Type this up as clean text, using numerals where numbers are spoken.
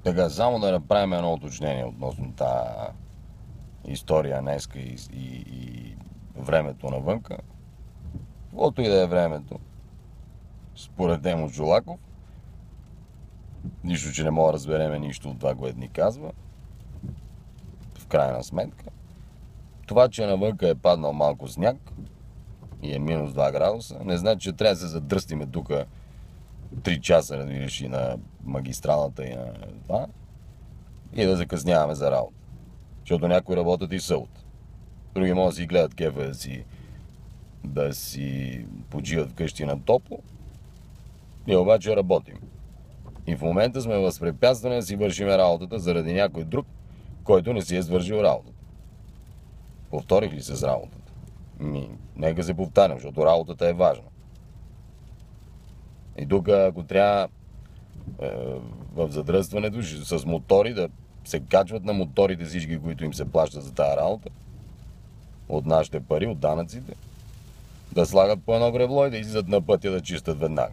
Така, само да направим едно уточнение относно тази история днеска и времето навънка. Каквото и да е времето, според Емо Джолаков, нищо, че не мога да разбереме нищо от това, което ни казва, в крайна сметка. Това, че навънка е паднал малко сняг и е минус 2 градуса, не значи, че трябва да се задръстиме тук 3 часа, разбираш, и на магистралата и на това, и да закъсняваме за работа. Защото някои работят и събота. Други могат да си гледат кефа да си почиват вкъщи на топло. Ние обаче работим. И в момента сме възпрепятствани да си вършим работата заради някой друг, който не си е свършил работата. Повторих ли се с работата? Нека се повтарям, защото работата е важна. И тук, ако трябва в задръстването с мотори да се качват на моторите всички, които им се плащат за тази работа, от нашите пари, от данъците, да слагат по едно гребло и да излизат на пътя да чистят веднага.